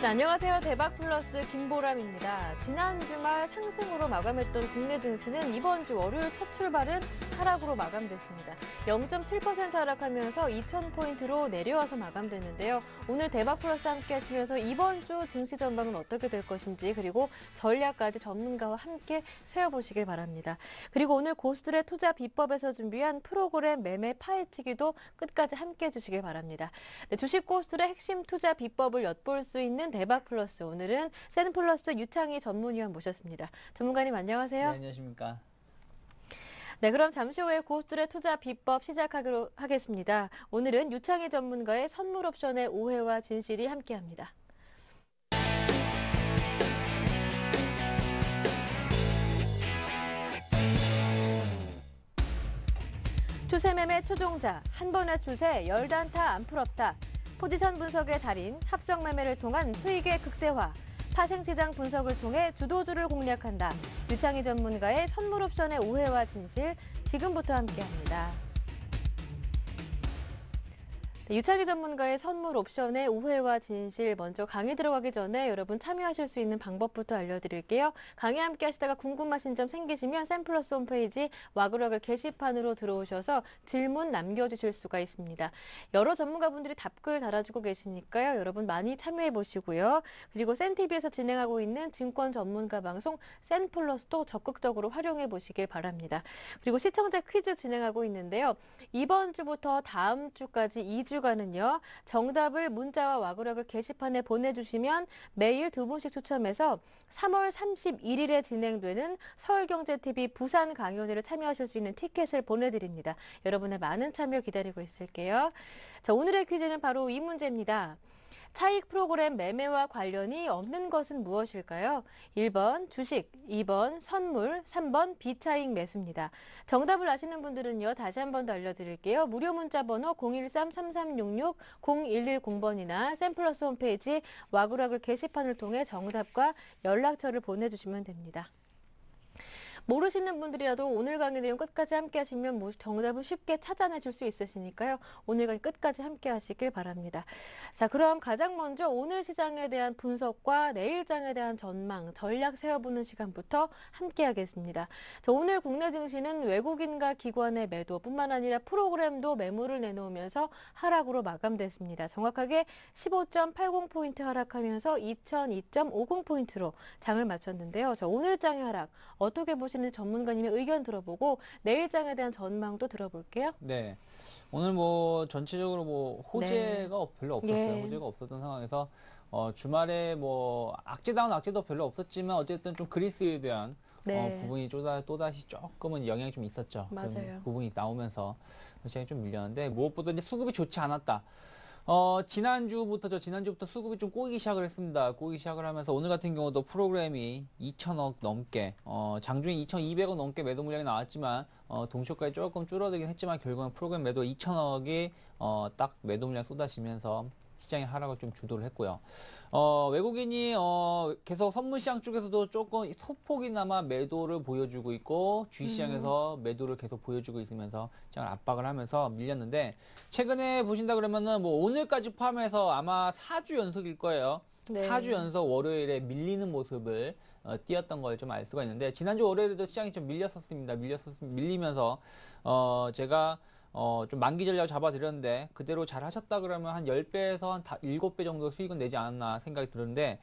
안녕하세요. 대박플러스 김보람입니다. 지난 주말 상승으로 마감했던 국내 증시는 이번 주 월요일 첫 출발은 하락으로 마감됐습니다. 0.7% 하락하면서 2,000포인트로 내려와서 마감됐는데요. 오늘 대박플러스 함께 하시면서 이번 주 증시 전망은 어떻게 될 것인지 그리고 전략까지 전문가와 함께 세워보시길 바랍니다. 그리고 오늘 고수들의 투자 비법에서 준비한 프로그램 매매 파헤치기도 끝까지 함께 해주시길 바랍니다. 네, 주식 고수들의 핵심 투자 비법을 엿볼 수 있는 대박플러스, 오늘은 센플러스 유창희 전문위원 모셨습니다. 전문가님 안녕하세요. 네, 안녕하십니까. 네, 그럼 잠시 후에 고수들의 투자 비법 시작하기로 하겠습니다. 오늘은 유창희 전문가의 선물 옵션의 오해와 진실이 함께합니다. 추세매매 추종자, 한 번의 추세 10단타 안 풀었다. 포지션 분석의 달인, 합성 매매를 통한 수익의 극대화, 파생시장 분석을 통해 주도주를 공략한다. 유창희 전문가의 선물 옵션의 오해와 진실, 지금부터 함께합니다. 네, 유창희 전문가의 선물 옵션의 오해와 진실, 먼저 강의 들어가기 전에 여러분 참여하실 수 있는 방법부터 알려드릴게요. 강의 함께 하시다가 궁금하신 점 생기시면 센플러스 홈페이지 와그러글 게시판으로 들어오셔서 질문 남겨주실 수가 있습니다. 여러 전문가분들이 답글 달아주고 계시니까요. 여러분 많이 참여해 보시고요. 그리고 센TV에서 진행하고 있는 증권 전문가 방송 센플러스도 적극적으로 활용해 보시길 바랍니다. 그리고 시청자 퀴즈 진행하고 있는데요. 이번 주부터 다음 주까지 2주간은요. 정답을 문자와 와그러글 게시판에 보내주시면 매일 2분씩 추첨해서 3월 31일에 진행되는 서울경제TV 부산 강연회를 참여하실 수 있는 티켓을 보내드립니다. 여러분의 많은 참여 기다리고 있을게요. 자, 오늘의 퀴즈는 바로 이 문제입니다. 차익 프로그램 매매와 관련이 없는 것은 무엇일까요? 1번 주식, 2번 선물, 3번 비차익 매수입니다. 정답을 아시는 분들은요. 다시 한 번 더 알려드릴게요. 무료 문자 번호 013-3366-0110번이나 센플러스 홈페이지 와그러글 게시판을 통해 정답과 연락처를 보내주시면 됩니다. 모르시는 분들이라도 오늘 강의 내용 끝까지 함께 하시면 정답을 쉽게 찾아내실 수 있으시니까요. 오늘 강의 끝까지 함께 하시길 바랍니다. 자, 그럼 가장 먼저 오늘 시장에 대한 분석과 내일장에 대한 전망, 전략 세워보는 시간부터 함께 하겠습니다. 자, 오늘 국내 증시는 외국인과 기관의 매도뿐만 아니라 프로그램도 매물을 내놓으면서 하락으로 마감됐습니다. 정확하게 15.80포인트 하락하면서 2002.50포인트로 장을 마쳤는데요. 자, 오늘 장의 하락 어떻게 보시는지 전문가님의 의견 들어보고 내일장에 대한 전망도 들어볼게요. 네. 오늘 뭐 전체적으로 뭐 호재가 별로 없었어요. 예. 호재가 없었던 상황에서 주말에 뭐 악재다운 악재도 별로 없었지만 어쨌든 좀 그리스에 대한 부분이 또다시 조금은 영향이 좀 있었죠. 맞아요. 그런 부분이 나오면서 시장이 좀 밀렸는데 무엇보다 이제 수급이 좋지 않았다. 지난주부터 수급이 좀 꼬이기 시작을 했습니다. 꼬이기 시작을 하면서 오늘 같은 경우도 프로그램이 2,000억 넘게, 장중에 2,200억 넘게 매도 물량이 나왔지만, 동시효과에 조금 줄어들긴 했지만, 결국은 프로그램 매도 2,000억이, 딱 매도 물량 쏟아지면서 시장의 하락을 좀 주도를 했고요. 외국인이, 계속 선물시장 쪽에서도 조금 소폭이나마 매도를 보여주고 있고, 주식시장에서 매도를 계속 보여주고 있으면서 시장을 압박을 하면서 밀렸는데, 최근에 보신다 그러면은 뭐 오늘까지 포함해서 아마 4주 연속일 거예요. 네. 4주 연속 월요일에 밀리는 모습을 띄었던 걸 좀 알 수가 있는데, 지난주 월요일에도 시장이 좀 밀리면서, 제가 좀 만기 전략 잡아드렸는데 그대로 잘 하셨다 그러면 한 10배에서 한 7배 정도 수익은 내지 않았나 생각이 드는데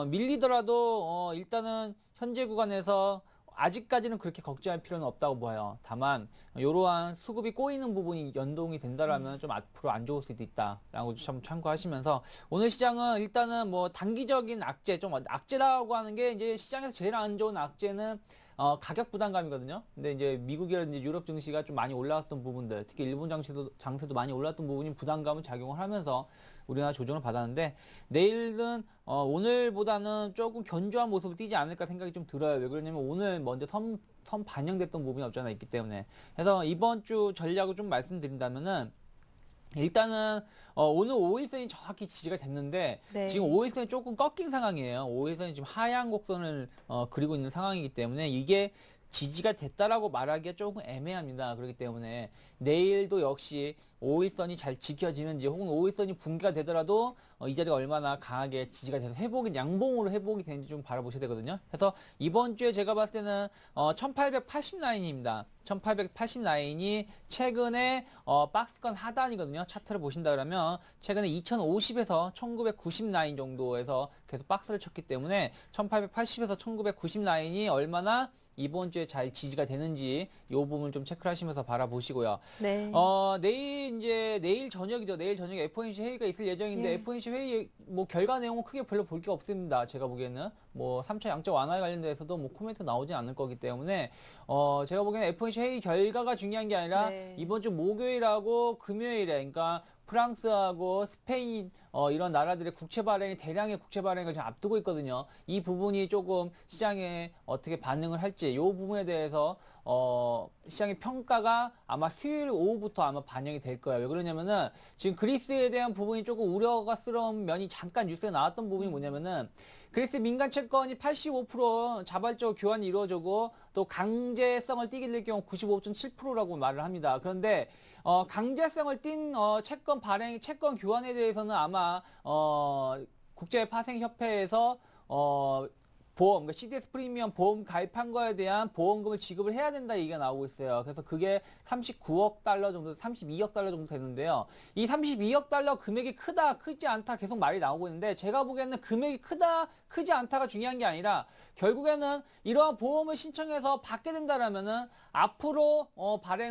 밀리더라도 일단은 현재 구간에서 아직까지는 그렇게 걱정할 필요는 없다고 봐요. 다만 이러한 수급이 꼬이는 부분이 연동이 된다라면 좀 앞으로 안 좋을 수도 있다라고 좀 참고하시면서 오늘 시장은 일단은 뭐 단기적인 악재, 좀 악재라고 하는 게 이제 시장에서 제일 안 좋은 악재는 가격 부담감이거든요. 근데 이제 미국이라든지 유럽 증시가 좀 많이 올라왔던 부분들, 특히 일본 장세도 많이 올랐던 부분이 부담감을 작용을 하면서 우리나라 조정을 받았는데, 내일은, 오늘보다는 조금 견조한 모습을 띠지 않을까 생각이 좀 들어요. 왜 그러냐면 오늘 먼저 선 반영됐던 부분이 없잖아 있기 때문에. 그래서 이번 주 전략을 좀 말씀드린다면은, 일단은 오늘 5일선이 정확히 지지가 됐는데 지금 5일선이 조금 꺾인 상황이에요. 5일선이 지금 하향 곡선을 그리고 있는 상황이기 때문에 이게 지지가 됐다라고 말하기가 조금 애매합니다. 그렇기 때문에 내일도 역시 5일선이 잘 지켜지는지 혹은 5일선이 붕괴가 되더라도 이 자리가 얼마나 강하게 지지가 돼서 회복이 양봉으로 회복이 되는지 좀 바라보셔야 되거든요. 그래서 이번 주에 제가 봤을 때는 1880 라인입니다. 1880 라인이 최근에 박스권 하단이거든요. 차트를 보신다 그러면 최근에 2050에서 1990 라인 정도에서 계속 박스를 쳤기 때문에 1880에서 1990 라인이 얼마나 이번 주에 잘 지지가 되는지 이 부분 좀 체크를 하시면서 바라보시고요. 네. 내일 저녁이죠. 내일 저녁에 FOMC 회의가 있을 예정인데 예. FOMC 회의 뭐 결과 내용은 크게 별로 볼 게 없습니다. 제가 보기에는 뭐 3차 양적 완화에 관련돼서도 뭐 코멘트 나오지 않을 거기 때문에 제가 보기에는 FOMC 회의 결과가 중요한 게 아니라 네. 이번 주 목요일하고 금요일에 그러니까 프랑스하고 스페인 이런 나라들의 국채 발행이 대량의 국채 발행을 지금 앞두고 있거든요. 이 부분이 조금 시장에 어떻게 반응을 할지 이 부분에 대해서 시장의 평가가 아마 수요일 오후부터 아마 반영이 될 거예요. 왜 그러냐면은 지금 그리스에 대한 부분이 조금 우려스러운 면이 잠깐 뉴스에 나왔던 부분이 뭐냐면은 그리스 민간 채권이 85% 자발적 교환이 이루어지고 또 강제성을 띠게 될 경우 95.7%라고 말을 합니다. 그런데 강제성을 띈 채권 발행, 채권 교환에 대해서는 아마 국제파생협회에서 보험, 그러니까 CDS 프리미엄 보험 가입한 거에 대한 보험금을 지급을 해야 된다 얘기가 나오고 있어요. 그래서 그게 39억 달러 정도, 32억 달러 정도 되는데요. 이 32억 달러 금액이 크다, 크지 않다 계속 말이 나오고 있는데 제가 보기에는 금액이 크다, 크지 않다가 중요한 게 아니라 결국에는 이러한 보험을 신청해서 받게 된다라면은 앞으로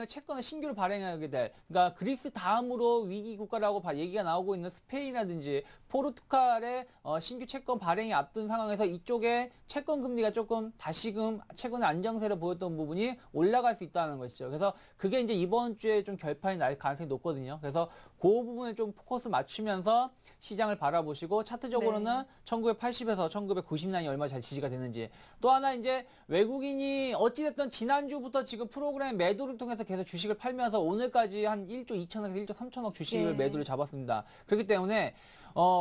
채권을 신규로 발행하게 될, 그러니까 그리스 다음으로 위기 국가라고 얘기가 나오고 있는 스페인이라든지 포르투갈의 신규 채권 발행이 앞둔 상황에서 이쪽에 채권 금리가 조금 다시금 최근에 안정세를 보였던 부분이 올라갈 수 있다는 것이죠. 그래서 그게 이제 이번 주에 좀 결판이 날 가능성이 높거든요. 그래서 그 부분에 좀 포커스 맞추면서 시장을 바라보시고 차트적으로는 1980에서 1990 라인이 얼마나 잘 지지가 되는지 또 하나 이제 외국인이 어찌됐든 지난주부터 지금 프로그램 매도를 통해서 계속 주식을 팔면서 오늘까지 한 1조 2천억에서 1조 3천억 주식을 예. 매도를 잡았습니다. 그렇기 때문에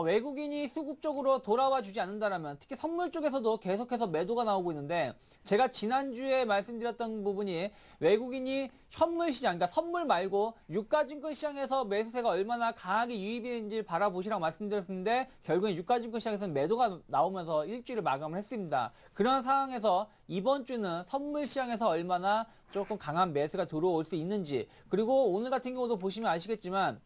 외국인이 수급적으로 돌아와 주지 않는다라면 특히 선물 쪽에서도 계속해서 매도가 나오고 있는데 제가 지난주에 말씀드렸던 부분이 외국인이 현물 시장, 그러니까 선물 말고 유가증권 시장에서 매수세가 얼마나 강하게 유입이 되는지 바라보시라고 말씀드렸는데 결국엔 유가증권 시장에서는 매도가 나오면서 일주일을 마감을 했습니다. 그런 상황에서 이번 주는 선물 시장에서 얼마나 조금 강한 매수가 들어올 수 있는지 그리고 오늘 같은 경우도 보시면 아시겠지만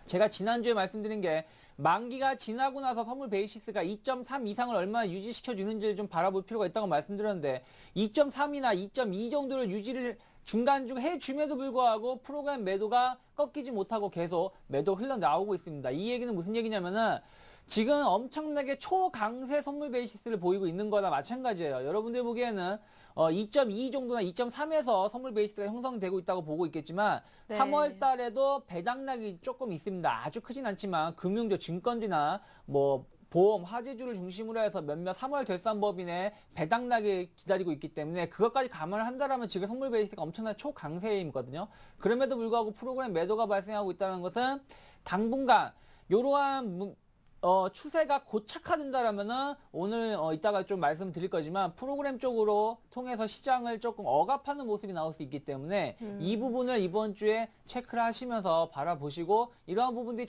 제가 지난주에 말씀드린 게 만기가 지나고 나서 선물 베이시스가 2.3 이상을 얼마나 유지시켜 주는지를 좀 바라볼 필요가 있다고 말씀드렸는데 2.3이나 2.2 정도를 유지를 중간중 해줌에도 불구하고 프로그램 매도가 꺾이지 못하고 계속 매도 흘러나오고 있습니다. 이 얘기는 무슨 얘기냐면은 지금 엄청나게 초강세 선물 베이시스를 보이고 있는 거나 마찬가지예요. 여러분들 보기에는 2.2 정도나 2.3에서 선물 베이스가 형성되고 있다고 보고 있겠지만 네. 3월 달에도 배당락이 조금 있습니다. 아주 크진 않지만 금융주, 증권주나 뭐 보험, 화재주를 중심으로 해서 몇몇 3월 결산법인의 배당락이 기다리고 있기 때문에 그것까지 감안을 한다면 지금 선물 베이스가 엄청난 초강세임이거든요. 그럼에도 불구하고 프로그램 매도가 발생하고 있다는 것은 당분간 이러한 추세가 고착화된다라면은 오늘 이따가 좀 말씀드릴 거지만 프로그램 쪽으로 통해서 시장을 조금 억압하는 모습이 나올 수 있기 때문에 이 부분을 이번 주에 체크를 하시면서 바라보시고 이러한 부분들이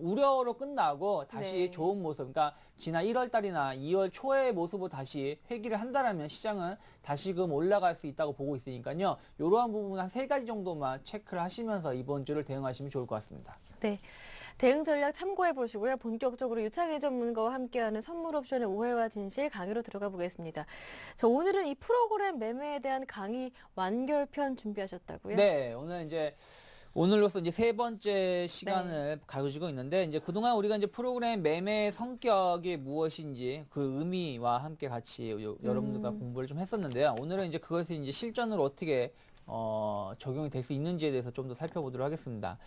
우려로 끝나고 다시 네. 좋은 모습, 그러니까 지난 1월 달이나 2월 초의 모습으로 다시 회귀를 한다라면 시장은 다시금 올라갈 수 있다고 보고 있으니까요. 이러한 부분 한 3가지 정도만 체크를 하시면서 이번 주를 대응하시면 좋을 것 같습니다. 네. 대응 전략 참고해 보시고요. 본격적으로 유창희 전문가와 함께하는 선물 옵션의 오해와 진실 강의로 들어가 보겠습니다. 자, 오늘은 이 프로그램 매매에 대한 강의 완결편 준비하셨다고요? 네, 오늘로서 이제 3번째 시간을 가지고 있는데 이제 그동안 우리가 이제 프로그램 매매의 성격이 무엇인지 그 의미와 함께 같이 여러분들과 공부를 좀 했었는데요. 오늘은 이제 그것이 이제 실전으로 어떻게 적용이 될 수 있는지에 대해서 좀 더 살펴보도록 하겠습니다.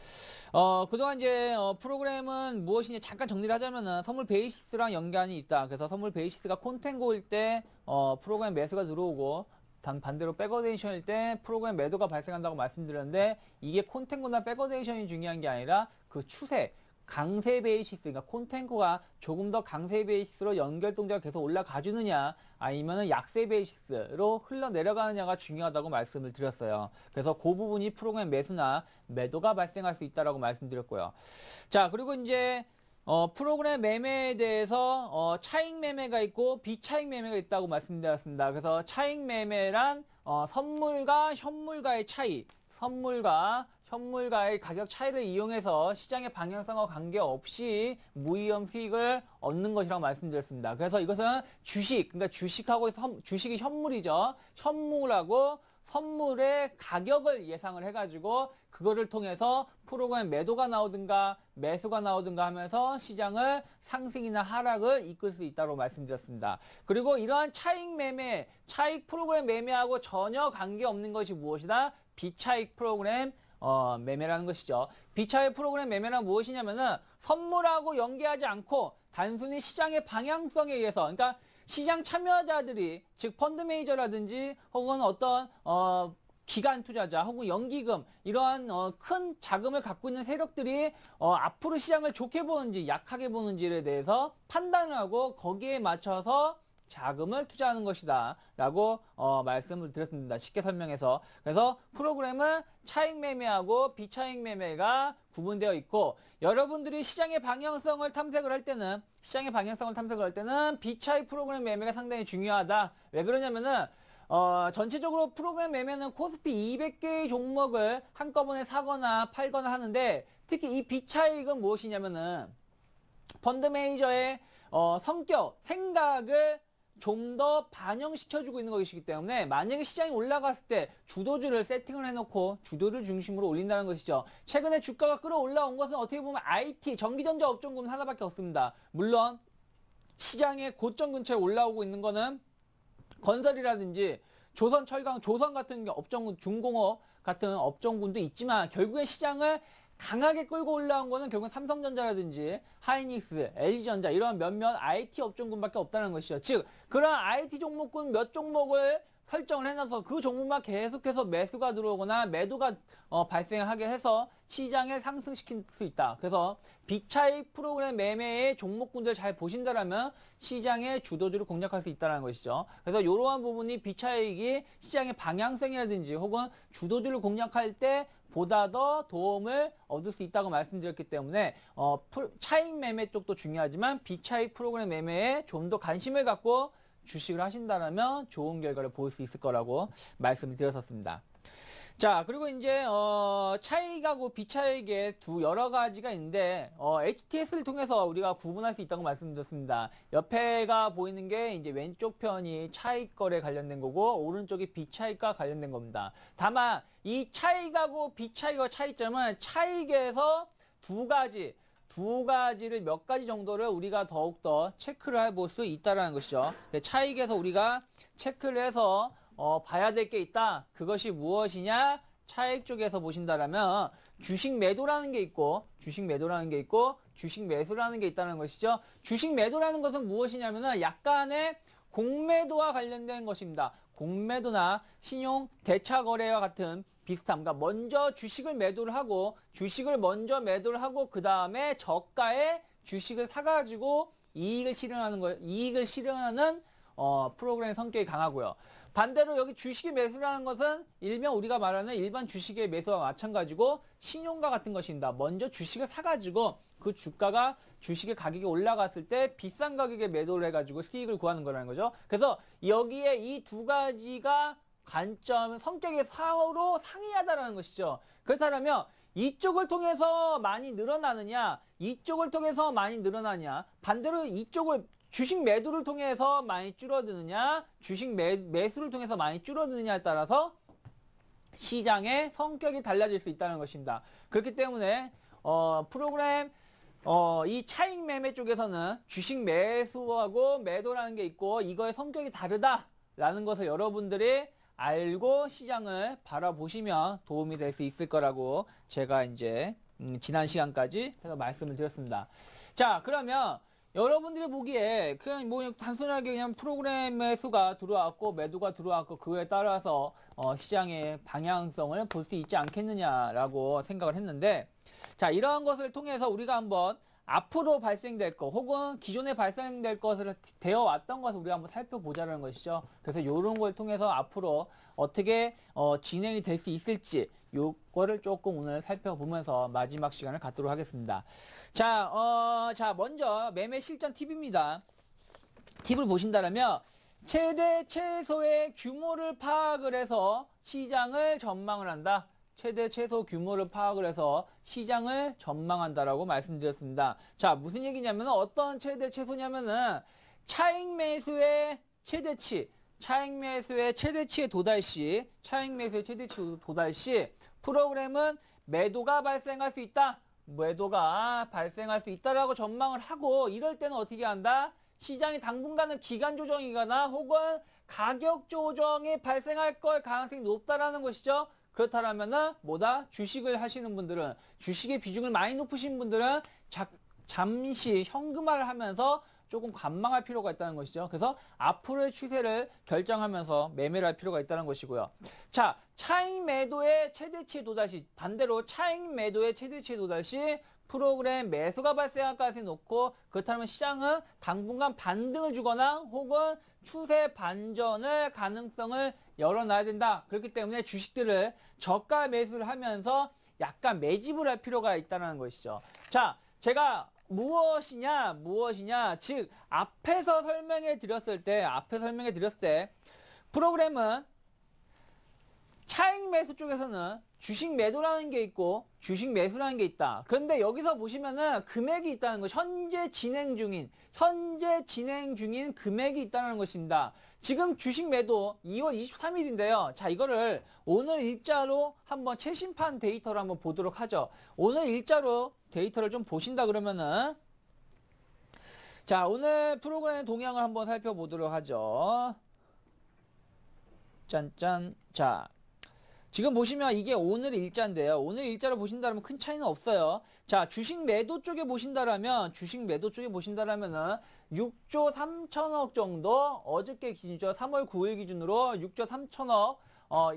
그동안 이제 프로그램은 무엇이냐 잠깐 정리를 하자면은 선물 베이시스랑 연관이 있다. 그래서 선물 베이시스가 콘텐고일 때 프로그램 매수가 들어오고 반대로 백어데이션일 때 프로그램 매도가 발생한다고 말씀드렸는데 이게 콘텐고나 백어데이션이 중요한 게 아니라 그 추세, 강세 베이시스, 그러니까 콘탱커가 조금 더 강세 베이시스로 연결 동작을 계속 올라가 주느냐, 아니면은 약세 베이시스로 흘러내려가느냐가 중요하다고 말씀을 드렸어요. 그래서 그 부분이 프로그램 매수나 매도가 발생할 수 있다라고 말씀드렸고요. 자, 그리고 이제 프로그램 매매에 대해서 차익 매매가 있고 비차익 매매가 있다고 말씀드렸습니다. 그래서 차익 매매란 선물과 현물과의 차이, 선물과 현물과의 가격 차이를 이용해서 시장의 방향성과 관계없이 무위험 수익을 얻는 것이라고 말씀드렸습니다. 그래서 이것은 주식, 그러니까 주식이 현물이죠. 현물하고 선물의 가격을 예상을 해가지고 그거를 통해서 프로그램 매도가 나오든가 매수가 나오든가 하면서 시장을 상승이나 하락을 이끌 수 있다고 말씀드렸습니다. 그리고 이러한 차익 매매, 차익 프로그램 매매하고 전혀 관계없는 것이 무엇이다? 비차익 프로그램 매매라는 것이죠. 비차익 프로그램 매매란 무엇이냐면은 선물하고 연계하지 않고 단순히 시장의 방향성에 의해서, 그러니까 시장 참여자들이, 즉 펀드 매니저라든지 혹은 어떤 기관 투자자 혹은 연기금, 이러한 큰 자금을 갖고 있는 세력들이 앞으로 시장을 좋게 보는지 약하게 보는지에 대해서 판단을 하고 거기에 맞춰서 자금을 투자하는 것이다 라고 말씀을 드렸습니다. 쉽게 설명해서. 그래서 프로그램은 차익 매매하고 비차익 매매가 구분되어 있고, 여러분들이 시장의 방향성을 탐색을 할 때는 비차익 프로그램 매매가 상당히 중요하다. 왜 그러냐면은 전체적으로 프로그램 매매는 코스피 200개의 종목을 한꺼번에 사거나 팔거나 하는데, 특히 이 비차익은 무엇이냐면은 펀드 매니저의 성격, 생각을 좀 더 반영시켜주고 있는 것이기 때문에, 만약에 시장이 올라갔을 때 주도주를 세팅을 해놓고 주도를 중심으로 올린다는 것이죠. 최근에 주가가 끌어올라온 것은 어떻게 보면 IT, 전기전자 업종군은 하나밖에 없습니다. 물론 시장의 고점 근처에 올라오고 있는 거는 건설이라든지 조선철강, 조선 같은 업종군, 중공업 같은 업종군도 있지만, 결국에 시장을 강하게 끌고 올라온 거는 결국 삼성전자라든지 하이닉스, LG전자 이런 몇몇 IT 업종군밖에 없다는 것이죠. 즉 그런 IT 종목군 몇 종목을 설정을 해놔서 그 종목만 계속해서 매수가 들어오거나 매도가 발생하게 해서 시장을 상승시킬 수 있다. 그래서 비차익 프로그램 매매의 종목군들 잘 보신다라면 시장의 주도주를 공략할 수 있다는 것이죠. 그래서 이러한 부분이 비차익이 시장의 방향성이라든지 혹은 주도주를 공략할 때 보다 더 도움을 얻을 수 있다고 말씀드렸기 때문에 차익 매매 쪽도 중요하지만 비차익 프로그램 매매에 좀 더 관심을 갖고 주식을 하신다면 좋은 결과를 볼 수 있을 거라고 말씀을 드렸었습니다. 자, 그리고 이제 차익하고 비차익의 여러 가지가 있는데 HTS를 통해서 우리가 구분할 수 있다고 말씀드렸습니다. 옆에가 보이는 게 이제 왼쪽 편이 차익 거래 관련된 거고 오른쪽이 비차익과 관련된 겁니다. 다만 이 차익하고 비차익의 차이점은 차익에서 두 가지를 몇 가지 정도를 우리가 더욱더 체크를 해볼 수 있다는 것이죠. 차익에서 우리가 체크를 해서 봐야 될 게 있다. 그것이 무엇이냐? 차익 쪽에서 보신다라면 주식 매도라는 게 있고 주식 매수라는 게 있다는 것이죠. 주식 매도라는 것은 무엇이냐면은 약간의 공매도와 관련된 것입니다. 공매도나 신용 대차 거래와 같은 비슷함. 그러니까 먼저 주식을 매도를 하고 그 다음에 저가에 주식을 사가지고 이익을 실현하는 프로그램 성격이 강하고요. 반대로 여기 주식의 매수라는 것은 일명 우리가 말하는 일반 주식의 매수와 마찬가지고 신용과 같은 것입니다. 먼저 주식을 사가지고 그 주식의 가격이 올라갔을 때 비싼 가격에 매도를 해가지고 수익을 구하는 거라는 거죠. 그래서 여기에 이 두 가지가 관점, 성격이 서로 상이하다라는 것이죠. 그렇다면 이쪽을 통해서 많이 늘어나느냐, 반대로 주식 매도를 통해서 많이 줄어드느냐, 주식 매수를 통해서 많이 줄어드느냐에 따라서 시장의 성격이 달라질 수 있다는 것입니다. 그렇기 때문에 프로그램 이 차익 매매 쪽에서는 주식 매수하고 매도라는 게 있고 이거의 성격이 다르다라는 것을 여러분들이 알고 시장을 바라보시면 도움이 될 수 있을 거라고 제가 이제 지난 시간까지 해서 말씀을 드렸습니다. 자, 그러면 여러분들이 보기에 그냥 뭐 단순하게 그냥 프로그램 매수가 들어왔고 매도가 들어왔고 그에 따라서 시장의 방향성을 볼 수 있지 않겠느냐라고 생각을 했는데, 자, 이러한 것을 통해서 우리가 한번 앞으로 발생될 것 혹은 기존에 발생될 것을 되어 왔던 것을 우리가 한번 살펴보자는 것이죠. 그래서 이런 걸 통해서 앞으로 어떻게 진행이 될 수 있을지 요거를 조금 오늘 살펴보면서 마지막 시간을 갖도록 하겠습니다. 자, 먼저 매매 실전 팁입니다. 팁을 보신다면 최대 최소의 규모를 파악을 해서 시장을 전망을 한다. 최대 최소 규모를 파악을 해서 시장을 전망한다라고 말씀드렸습니다. 자, 무슨 얘기냐면 어떤 최대 최소냐면은 차익 매수의 최대치, 차익 매수의 최대치에 도달 시 프로그램은 매도가 발생할 수 있다. 매도가 발생할 수 있다라고 전망을 하고 이럴 때는 어떻게 한다? 시장이 당분간은 기간 조정이거나 혹은 가격 조정이 발생할 걸 가능성이 높다라는 것이죠. 그렇다면은 주식을 하시는 분들은 주식의 비중을 많이 높으신 분들은 잠시 현금화를 하면서 조금 관망할 필요가 있다는 것이죠. 그래서 앞으로의 추세를 결정하면서 매매를 할 필요가 있다는 것이고요. 자, 차익 매도의 최대치에 도달시 반대로 차익 매도의 최대치에 도달시 프로그램 매수가 발생할 가능성이 높고 그렇다면 시장은 당분간 반등을 주거나 혹은 추세 반전을 가능성을 열어놔야 된다. 그렇기 때문에 주식들을 저가 매수를 하면서 약간 매집을 할 필요가 있다는 것이죠. 자, 제가 무엇이냐 즉 앞에서 설명해 드렸을 때 프로그램은 차익 매수 쪽에서는 주식 매도라는 게 있고 주식 매수라는 게 있다. 그런데 여기서 보시면은 금액이 있다는 것, 현재 진행 중인 금액이 있다는 것입니다. 지금 주식 매도 2월 23일인데요. 자, 이거를 오늘 일자로 한번 최신판 데이터를 한번 보도록 하죠. 오늘 일자로 데이터를 좀 보신다 그러면은 자, 오늘 프로그램 동향을 한번 살펴보도록 하죠. 짠짠. 자, 지금 보시면 이게 오늘 일자인데요. 오늘 일자로 보신다면 큰 차이는 없어요. 자, 주식 매도 쪽에 보신다라면은 6조 3천억 정도, 어저께 기준이죠. 3월 9일 기준으로 6조 3천억,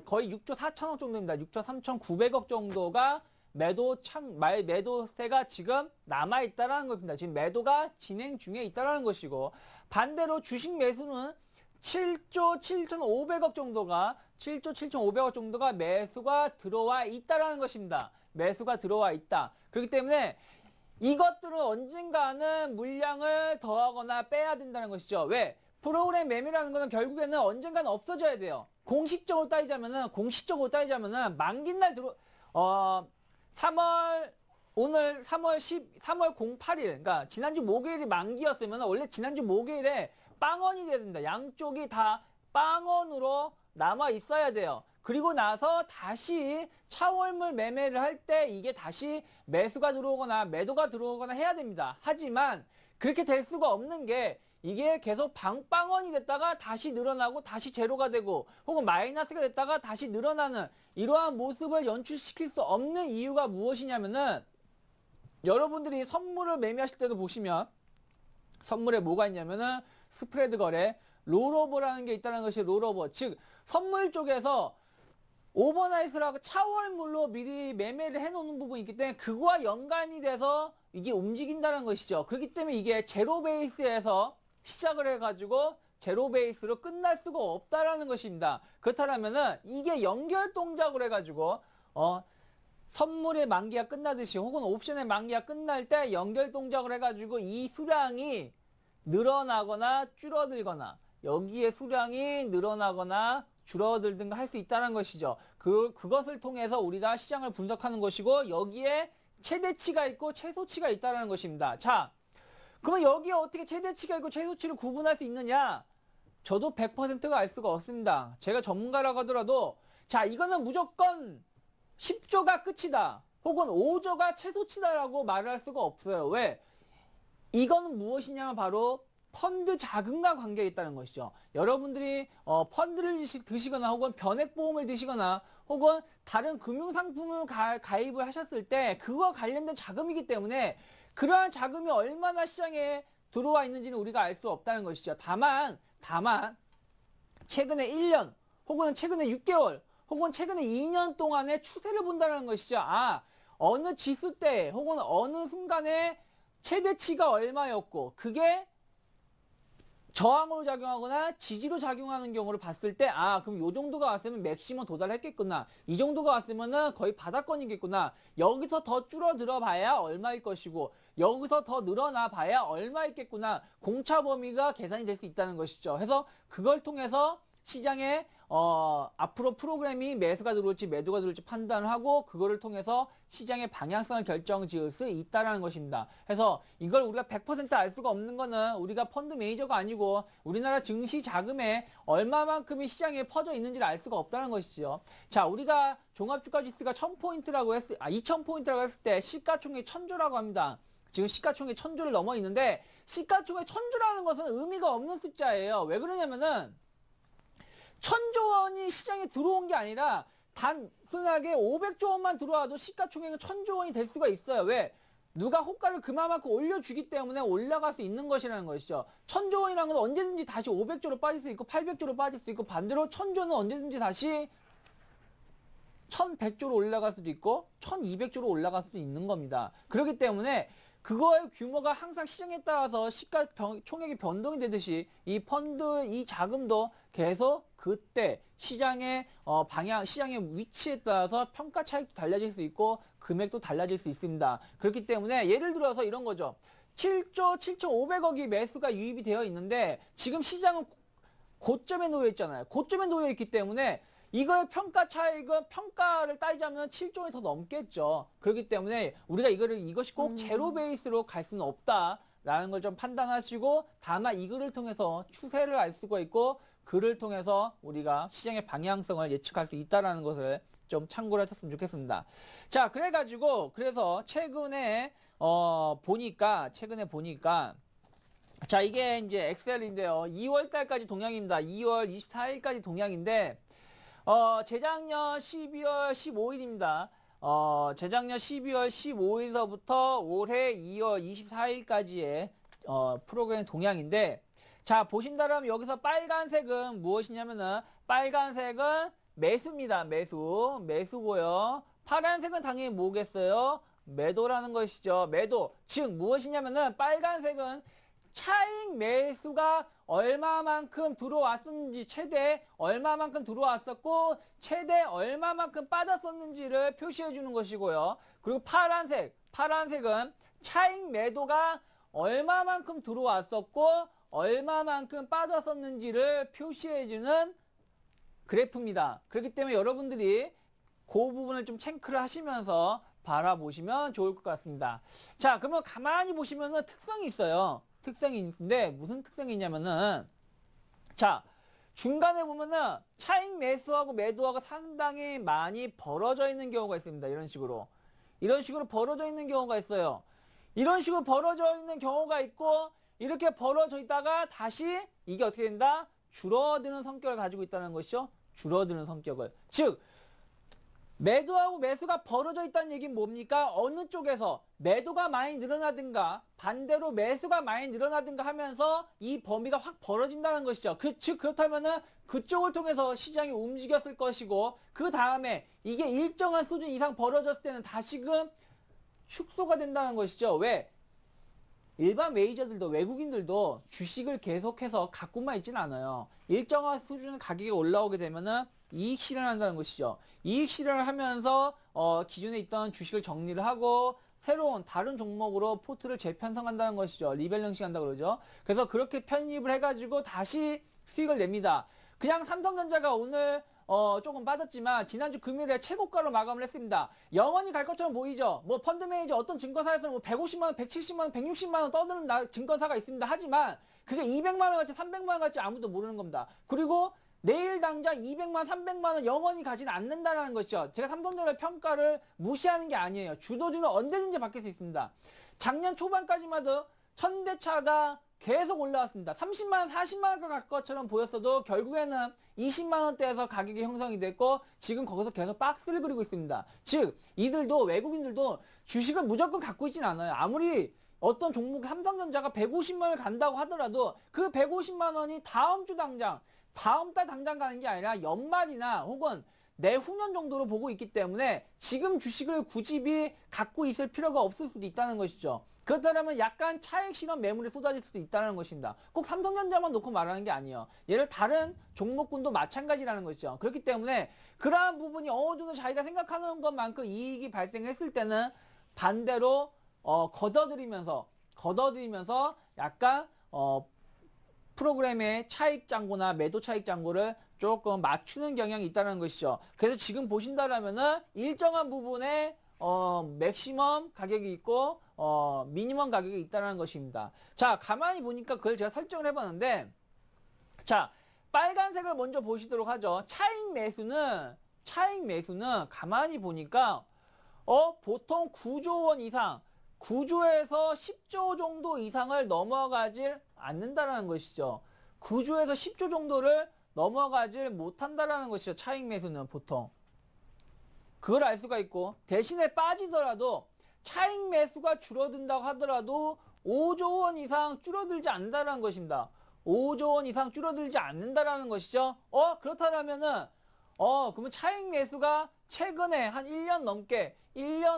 거의 6조 4천억 정도입니다. 6조 3,900억 정도가 매도세가 지금 남아있다라는 겁니다. 지금 매도가 진행 중에 있다라는 것이고, 반대로 주식 매수는 7조 7,500억 정도가 매수가 들어와 있다라는 것입니다. 매수가 들어와 있다. 그렇기 때문에 이것들은 언젠가는 물량을 더하거나 빼야 된다는 것이죠. 왜? 프로그램 매매라는 것은 결국에는 언젠가는 없어져야 돼요. 공식적으로 따지자면은 만기 날 오늘 3월 08일, 그러니까 지난주 목요일이 만기였으면 원래 지난주 목요일에 빵원이 돼야 된다. 양쪽이 다 빵원으로 남아 있어야 돼요. 그리고 나서 다시 차월물 매매를 할 때 이게 다시 매수가 들어오거나 매도가 들어오거나 해야 됩니다. 하지만 그렇게 될 수가 없는 게 이게 계속 빵원이 됐다가 다시 늘어나고 다시 제로가 되고 혹은 마이너스가 됐다가 다시 늘어나는 이러한 모습을 연출시킬 수 없는 이유가 무엇이냐면은 여러분들이 선물을 매매하실 때도 보시면 선물에 뭐가 있냐면은 스프레드 거래, 롤오버라는 게 있다는 것이 롤오버. 즉 선물 쪽에서 오버나이트라고 차월물로 미리 매매를 해놓는 부분이 있기 때문에 그거와 연관이 돼서 이게 움직인다는 것이죠. 그렇기 때문에 이게 제로 베이스에서 시작을 해가지고 제로 베이스로 끝날 수가 없다라는 것입니다. 그렇다면은 이게 연결 동작을 해가지고 선물의 만기가 끝나듯이 혹은 옵션의 만기가 끝날 때 연결 동작을 해가지고 이 수량이 늘어나거나 줄어들거나 여기에 수량이 늘어나거나 줄어들든가 할 수 있다는 것이죠. 그것을 통해서 우리가 시장을 분석하는 것이고 여기에 최대치가 있고 최소치가 있다는 것입니다. 자, 그러면 여기에 어떻게 최대치가 있고 최소치를 구분할 수 있느냐? 저도 100%가 알 수가 없습니다. 제가 전문가라고 하더라도 자, 이거는 무조건 10조가 끝이다. 혹은 5조가 최소치다라고 말을 할 수가 없어요. 왜? 이건 무엇이냐면 바로 펀드 자금과 관계가 있다는 것이죠. 여러분들이 펀드를 드시거나 혹은 변액보험을 드시거나 혹은 다른 금융상품을 가입을 하셨을 때 그와 관련된 자금이기 때문에 그러한 자금이 얼마나 시장에 들어와 있는지는 우리가 알 수 없다는 것이죠. 다만 최근에 1년 혹은 최근에 6개월 혹은 최근에 2년 동안의 추세를 본다는 것이죠. 어느 지수 때 혹은 어느 순간에 최대치가 얼마였고 그게 저항으로 작용하거나 지지로 작용하는 경우를 봤을 때, 아, 그럼 요 정도가 왔으면 맥시멈 도달했겠구나. 이 정도가 왔으면은 거의 바닥권이겠구나. 여기서 더 줄어들어 봐야 얼마일 것이고, 여기서 더 늘어나 봐야 얼마있겠구나. 공차 범위가 계산이 될 수 있다는 것이죠. 그래서 그걸 통해서 시장에 앞으로 프로그램이 매수가 들어올지 매도가 들어올지 판단을 하고 그거를 통해서 시장의 방향성을 결정 지을 수 있다는 것입니다. 그래서 이걸 우리가 100% 알 수가 없는 거는 우리가 펀드 매니저가 아니고 우리나라 증시 자금에 얼마만큼이 시장에 퍼져 있는지를 알 수가 없다는 것이죠. 자, 우리가 종합주가지수가 2000포인트라고 했을 때 시가총액 1000조라고 합니다. 지금 시가총액 1000조를 넘어 있는데 시가총액 1000조라는 것은 의미가 없는 숫자예요. 왜 그러냐면은 1000조 원이 시장에 들어온 게 아니라 단순하게 500조 원만 들어와도 시가총액은 1000조 원이 될 수가 있어요. 왜? 누가 호가를 그만큼 올려주기 때문에 올라갈 수 있는 것이라는 것이죠. 1000조 원이라는 건 언제든지 다시 500조로 빠질 수 있고 800조로 빠질 수 있고 반대로 1000조는 언제든지 다시 1100조로 올라갈 수도 있고 1200조로 올라갈 수도 있는 겁니다. 그렇기 때문에 그거의 규모가 항상 시장에 따라서 총액이 변동이 되듯이 이 펀드, 이 자금도 계속 그때 시장의 방향, 시장의 위치에 따라서 평가 차익도 달라질 수 있고 금액도 달라질 수 있습니다. 그렇기 때문에 예를 들어서 이런 거죠. 7조 7,500억이 매수가 유입이 되어 있는데 지금 시장은 고점에 놓여 있잖아요. 고점에 놓여 있기 때문에 이거의 평가 차익은 평가를 따지자면 7조 원이 더 넘겠죠. 그렇기 때문에 우리가 이것이 꼭 제로 베이스로 갈 수는 없다라는 걸 좀 판단하시고 다만 이거를 통해서 추세를 알 수가 있고 그를 통해서 우리가 시장의 방향성을 예측할 수 있다라는 것을 좀 참고를 하셨으면 좋겠습니다. 자, 그래서 최근에 보니까 자, 이게 이제 엑셀인데요. 2월 달까지 동향입니다. 2월 24일까지 동향인데 재작년 12월 15일입니다. 재작년 12월 15일서부터 올해 2월 24일까지의 프로그램 동향인데 자, 보신다면 여기서 빨간색은 무엇이냐면은 빨간색은 매수입니다. 매수고요. 파란색은 당연히 뭐겠어요? 매도라는 것이죠. 매도. 즉 무엇이냐면은 빨간색은 차익 매수가 얼마만큼 들어왔었는지 최대 얼마만큼 들어왔었고 최대 얼마만큼 빠졌었는지를 표시해 주는 것이고요. 그리고 파란색은 차익 매도가 얼마만큼 들어왔었고 얼마만큼 빠졌었는지를 표시해 주는 그래프입니다. 그렇기 때문에 여러분들이 그 부분을 좀 체크를 하시면서 바라보시면 좋을 것 같습니다. 자, 그러면 가만히 보시면은 특성이 있어요. 특성이 있는데 무슨 특성이 있냐면은 자, 중간에 보면은 차익 매수하고 매도하고 상당히 많이 벌어져 있는 경우가 있습니다. 이런 식으로 벌어져 있는 경우가 있어요. 이런 식으로 벌어져 있는 경우가 있고 이렇게 벌어져 있다가 다시 이게 어떻게 된다? 줄어드는 성격을 가지고 있다는 것이죠. 줄어드는 성격을. 즉 매도하고 매수가 벌어져 있다는 얘기는 뭡니까? 어느 쪽에서 매도가 많이 늘어나든가 반대로 매수가 많이 늘어나든가 하면서 이 범위가 확 벌어진다는 것이죠. 즉 그렇다면은 그쪽을 통해서 시장이 움직였을 것이고 그 다음에 이게 일정한 수준 이상 벌어졌을 때는 다시금 축소가 된다는 것이죠. 왜? 일반 메이저들도 외국인들도 주식을 계속해서 갖고만 있지는 않아요. 일정한 수준 가격이 올라오게 되면은 이익 실현한다는 것이죠. 이익 실현을 하면서 기존에 있던 주식을 정리를 하고 새로운 다른 종목으로 포트를 재편성한다는 것이죠. 리밸런싱 한다 그러죠. 그래서 그렇게 편입을 해가지고 다시 수익을 냅니다. 그냥 삼성전자가 오늘 조금 빠졌지만 지난주 금요일에 최고가로 마감을 했습니다. 영원히 갈 것처럼 보이죠. 뭐 펀드 매니저 어떤 증권사에서는 뭐 150만원, 170만원, 160만원 떠드는 증권사가 있습니다. 하지만 그게 200만원 같이 300만원 같이 아무도 모르는 겁니다. 그리고 내일 당장 200만, 300만원 영원히 가지는 않는다는 것이죠. 제가 삼성전자 평가를 무시하는 게 아니에요. 주도주는 언제든지 바뀔 수 있습니다. 작년 초반까지만 해도 현대차가 계속 올라왔습니다. 30만원, 40만원 갈 것처럼 보였어도 결국에는 20만원대에서 가격이 형성이 됐고 지금 거기서 계속 박스를 그리고 있습니다. 즉 이들도 외국인들도 주식을 무조건 갖고 있진 않아요. 아무리 어떤 종목 삼성전자가 150만원을 간다고 하더라도 그 150만원이 다음 주 당장 다음 달 당장 가는 게 아니라 연말이나 혹은 내후년 정도로 보고 있기 때문에 지금 주식을 굳이 갖고 있을 필요가 없을 수도 있다는 것이죠. 그렇다면 약간 차익 실현 매물이 쏟아질 수도 있다는 것입니다. 꼭 삼성전자만 놓고 말하는 게 아니에요. 얘를 다른 종목군도 마찬가지라는 것이죠. 그렇기 때문에 그러한 부분이 어느 정도 자기가 생각하는 것만큼 이익이 발생했을 때는 반대로 걷어들이면서 약간 프로그램의 차익 잔고나 매도 차익 잔고를 조금 맞추는 경향이 있다는 것이죠. 그래서 지금 보신다라면은 일정한 부분에 맥시멈 가격이 있고 미니멈 가격이 있다는 것입니다. 자, 가만히 보니까 그걸 제가 설정을 해봤는데, 자, 빨간색을 먼저 보시도록 하죠. 차익 매수는 가만히 보니까 보통 9조 원 이상, 9조에서 10조 정도 이상을 넘어가질 않는다라는 것이죠. 9조에서 10조 정도를 넘어가질 못한다라는 것이죠. 차익 매수는 보통. 그걸 알 수가 있고, 대신에 빠지더라도 차익 매수가 줄어든다고 하더라도 5조 원 이상 줄어들지 않는다는 것입니다. 5조 원 이상 줄어들지 않는다라는 것이죠. 그렇다면은 그러면 차익 매수가 최근에 한 1년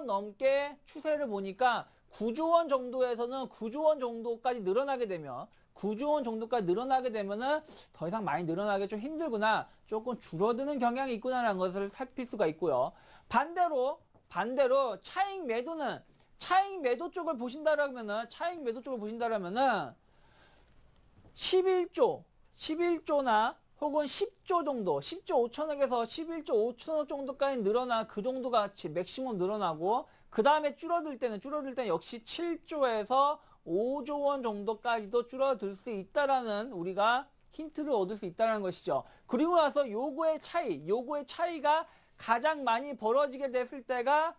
넘게 추세를 보니까 9조 원 정도에서는 9조 원 정도까지 늘어나게 되면 9조 원 정도까지 늘어나게 되면은 더 이상 많이 늘어나기 좀 힘들구나, 조금 줄어드는 경향이 있구나라는 것을 살필 수가 있고요. 반대로 차익 매도 쪽을 보신다라면은 11조나 혹은 10조 정도, 10조 5천억에서 11조 5천억 정도까지 늘어나, 그 정도가 맥시멈 늘어나고, 그 다음에 줄어들 때는 역시 7조에서 5조 원 정도까지도 줄어들 수 있다라는 우리가 힌트를 얻을 수 있다는 것이죠. 그리고 나서 요거의 차이가 가장 많이 벌어지게 됐을 때가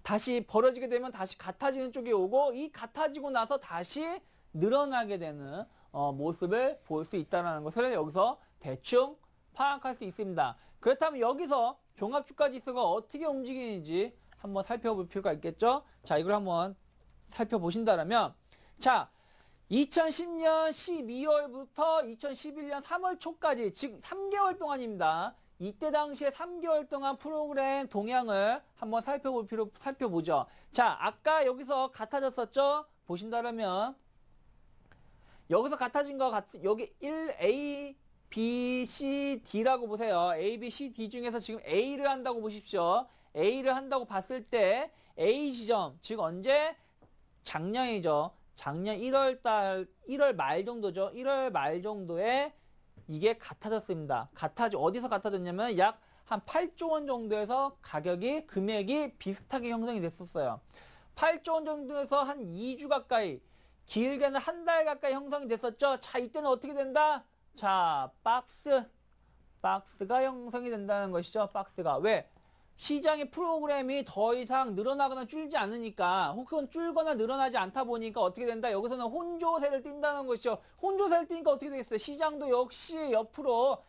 다시 벌어지게 되면 다시 같아지는 쪽이 오고, 이 같아지고 나서 다시 늘어나게 되는 모습을 볼 수 있다는 것을 여기서 대충 파악할 수 있습니다. 그렇다면 여기서 종합주가지수가 어떻게 움직이는지 한번 살펴볼 필요가 있겠죠. 자, 이걸 한번 살펴보신다면, 자, 2010년 12월부터 2011년 3월 초까지, 즉 3개월 동안입니다. 이때 당시에 3개월 동안 프로그램 동향을 한번 살펴보죠. 자, 아까 여기서 같아졌었죠? 보신다면 여기서 같아진 거 여기 1A, B, C, D라고 보세요. A, B, C, D 중에서 지금 A를 한다고 보십시오. A를 한다고 봤을 때 A 지점, 즉 언제? 작년이죠. 작년 1월 말 정도죠. 1월 말 정도에 이게 같아졌습니다. 어디서 같아졌냐면 약 한 8조 원 정도에서 금액이 비슷하게 형성이 됐었어요. 8조 원 정도에서 한 2주 가까이, 길게는 한 달 가까이 형성이 됐었죠. 자, 이때는 어떻게 된다? 자, 박스가 형성이 된다는 것이죠. 박스가. 왜? 시장의 프로그램이 더 이상 늘어나거나 줄지 않으니까, 혹은 줄거나 늘어나지 않다 보니까 어떻게 된다? 여기서는 혼조세를 띈다는 것이죠. 혼조세를 띠니까 어떻게 되겠어요? 시장도 역시 옆으로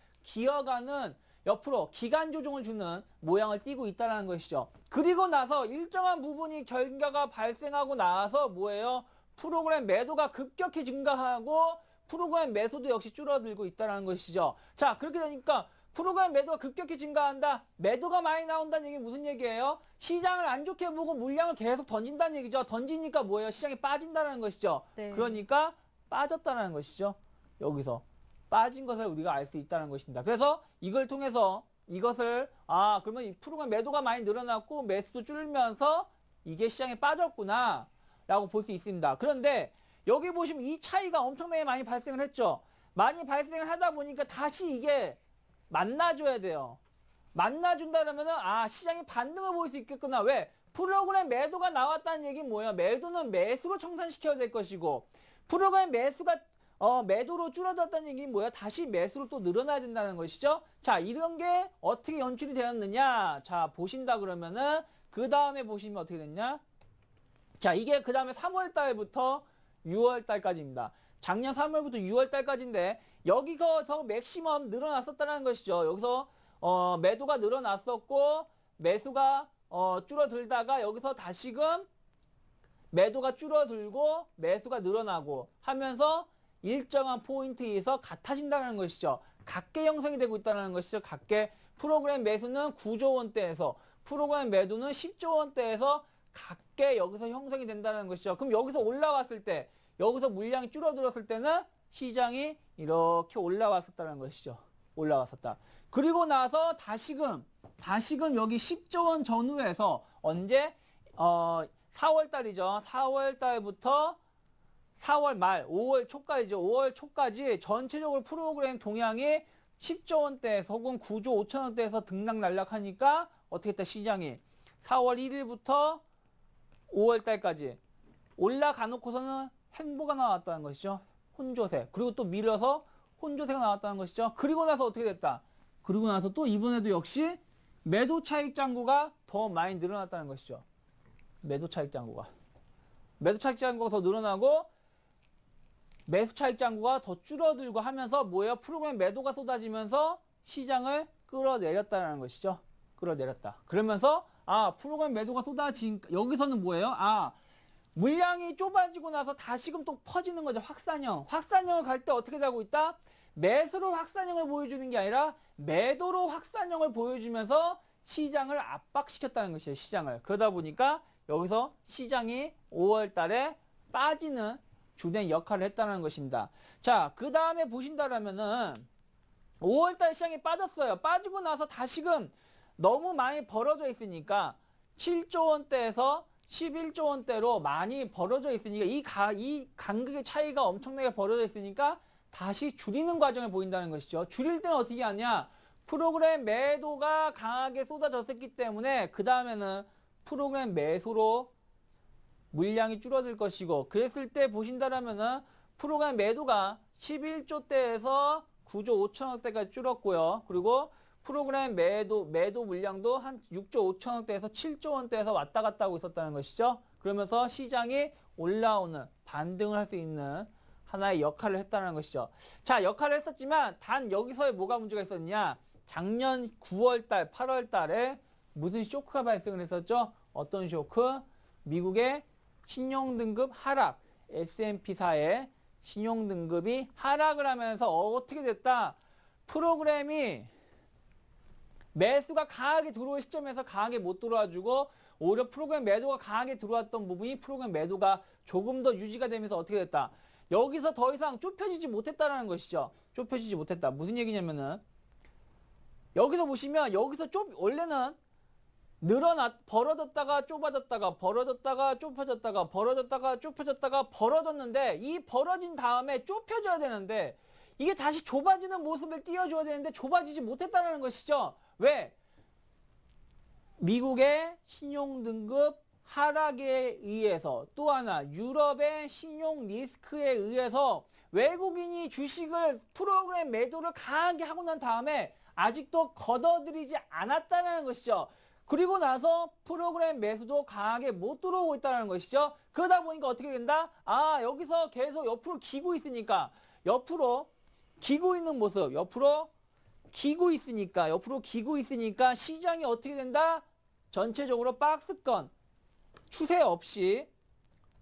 기간 조정을 주는 모양을 띠고 있다는 것이죠. 그리고 나서 일정한 부분이 결과가 발생하고 나서 뭐예요? 프로그램 매도가 급격히 증가하고 프로그램 매수도 역시 줄어들고 있다는 것이죠. 자, 그렇게 되니까 프로그램 매도가 급격히 증가한다. 매도가 많이 나온다는 얘기 무슨 얘기예요? 시장을 안 좋게 보고 물량을 계속 던진다는 얘기죠. 던지니까 뭐예요? 시장이 빠진다는 것이죠. 네. 그러니까 빠졌다는 것이죠. 여기서 빠진 것을 우리가 알 수 있다는 것입니다. 그래서 이걸 통해서 그러면 이 프로그램 매도가 많이 늘어났고 매수도 줄면서 이게 시장에 빠졌구나 라고 볼 수 있습니다. 그런데 여기 보시면 이 차이가 엄청나게 많이 발생을 했죠. 많이 발생을 하다 보니까 다시 이게 만나줘야 돼요. 만나준다면 시장이 반등을 보일 수 있겠구나. 왜? 프로그램 매도가 나왔다는 얘기는 뭐예요? 매도는 매수로 청산시켜야 될 것이고, 프로그램 매수가 매도로 줄어들었다는 얘기는 뭐야? 다시 매수로 또 늘어나야 된다는 것이죠. 자, 이런 게 어떻게 연출이 되었느냐? 자, 보신다 그러면은 그 다음에 보시면 어떻게 됐냐? 자, 이게 그 다음에 3월 달부터 6월 달까지입니다. 작년 3월부터 6월 달까지인데 여기서 맥시멈 늘어났었다는 것이죠. 여기서 매도가 늘어났었고 매수가 줄어들다가 여기서 다시금 매도가 줄어들고 매수가 늘어나고 하면서 일정한 포인트에서 같아진다는 것이죠. 각계 형성이 되고 있다는 것이죠. 각계 프로그램 매수는 9조 원대에서 프로그램 매도는 10조 원대에서 각계 여기서 형성이 된다는 것이죠. 그럼 여기서 올라왔을 때 여기서 물량이 줄어들었을 때는 시장이 이렇게 올라왔었다는 것이죠. 올라왔었다. 그리고 나서 다시금 여기 10조 원 전후에서 언제 4월 달이죠. 4월 달부터 4월 말 5월 초까지죠. 5월 초까지 전체적으로 프로그램 동향이 10조 원대에서 혹은 9조 5천 원대에서 등락날락하니까 어떻게 했다 시장이 4월 1일부터 5월 달까지 올라가놓고서는 행보가 나왔다는 것이죠. 혼조세. 그리고 또 밀어서 혼조세가 나왔다는 것이죠. 그리고 나서 어떻게 됐다? 그리고 나서 또 이번에도 역시 매도 차익 잔고가 더 많이 늘어났다는 것이죠. 매도 차익 잔고가. 매도 차익 잔고가 더 늘어나고 매수 차익 잔고가 더 줄어들고 하면서 뭐예요? 프로그램 매도가 쏟아지면서 시장을 끌어내렸다는 것이죠. 끌어내렸다. 그러면서 프로그램 매도가 쏟아진 여기서는 뭐예요? 물량이 좁아지고 나서 다시금 또 퍼지는 거죠. 확산형. 확산형을 갈 때 어떻게 되고 있다? 매수로 확산형을 보여주는 게 아니라 매도로 확산형을 보여주면서 시장을 압박시켰다는 것이에요. 시장을. 그러다 보니까 여기서 시장이 5월 달에 빠지는 주된 역할을 했다는 것입니다. 자, 그 다음에 보신다라면은 5월 달 시장이 빠졌어요. 빠지고 나서 다시금 너무 많이 벌어져 있으니까 7조 원대에서 11조 원대로 많이 벌어져 있으니까 이 간극의 차이가 엄청나게 벌어져 있으니까 다시 줄이는 과정을 보인다는 것이죠. 줄일 때는 어떻게 하냐? 프로그램 매도가 강하게 쏟아졌기 때문에 그 다음에는 프로그램 매수로 물량이 줄어들 것이고 그랬을 때 보신다라면은 프로그램 매도가 11조대에서 9조 5천억대까지 줄었고요. 그리고 프로그램 매도 물량도 한 6조 5천억대에서 7조 원대에서 왔다 갔다 하고 있었다는 것이죠. 그러면서 시장이 올라오는 반등을 할 수 있는 하나의 역할을 했다는 것이죠. 자, 역할을 했었지만 단 여기서의 뭐가 문제가 있었냐? 작년 9월달, 8월달에 무슨 쇼크가 발생을 했었죠? 어떤 쇼크? 미국의 신용등급 하락, S&P사의 신용등급이 하락을 하면서 어떻게 됐다? 프로그램이 매수가 강하게 들어올 시점에서 강하게 못 들어와주고 오히려 프로그램 매도가 강하게 들어왔던 부분이 프로그램 매도가 조금 더 유지가 되면서 어떻게 됐다? 여기서 더 이상 좁혀지지 못했다는 것이죠. 좁혀지지 못했다. 무슨 얘기냐면은 여기서 보시면 여기서 원래는 벌어졌다가 좁아졌다가 벌어졌다가 좁혀졌다가 벌어졌다가 좁혀졌다가 벌어졌는데 이 벌어진 다음에 좁혀져야 되는데 이게 다시 좁아지는 모습을 띄워줘야 되는데 좁아지지 못했다는 것이죠. 왜? 미국의 신용등급 하락에 의해서 또 하나 유럽의 신용 리스크에 의해서 외국인이 주식을 프로그램 매도를 강하게 하고 난 다음에 아직도 걷어들이지 않았다는 것이죠. 그리고 나서 프로그램 매수도 강하게 못 들어오고 있다는 것이죠. 그러다 보니까 어떻게 된다? 여기서 계속 옆으로 기고 있으니까 옆으로 기고 있는 모습, 옆으로 기고 있으니까 시장이 어떻게 된다? 전체적으로 박스권, 추세 없이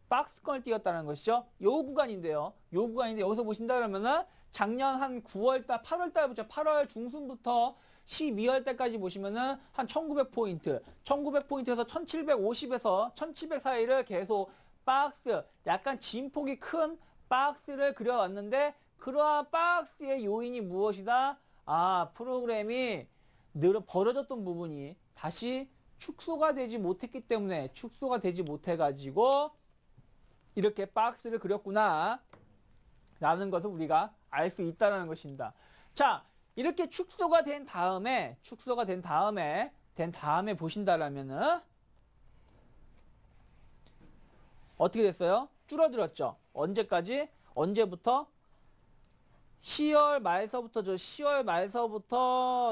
박스권을 띄웠다는 것이죠. 요 구간인데 여기서 보신다 그러면은 작년 한 9월달, 8월달부터 8월 중순부터 12월 때까지 보시면은 한 1900포인트, 1900포인트에서 1750에서 1700 사이를 계속 박스, 약간 진폭이 큰 박스를 그려왔는데 그러한 박스의 요인이 무엇이다? 프로그램이 벌어졌던 부분이 다시 축소가 되지 못했기 때문에 축소가 되지 못해가지고 이렇게 박스를 그렸구나 라는 것을 우리가 알 수 있다는 것입니다. 자, 이렇게 축소가 된 다음에 보신다라면은 어떻게 됐어요? 줄어들었죠. 언제까지? 언제부터? 10월 말서부터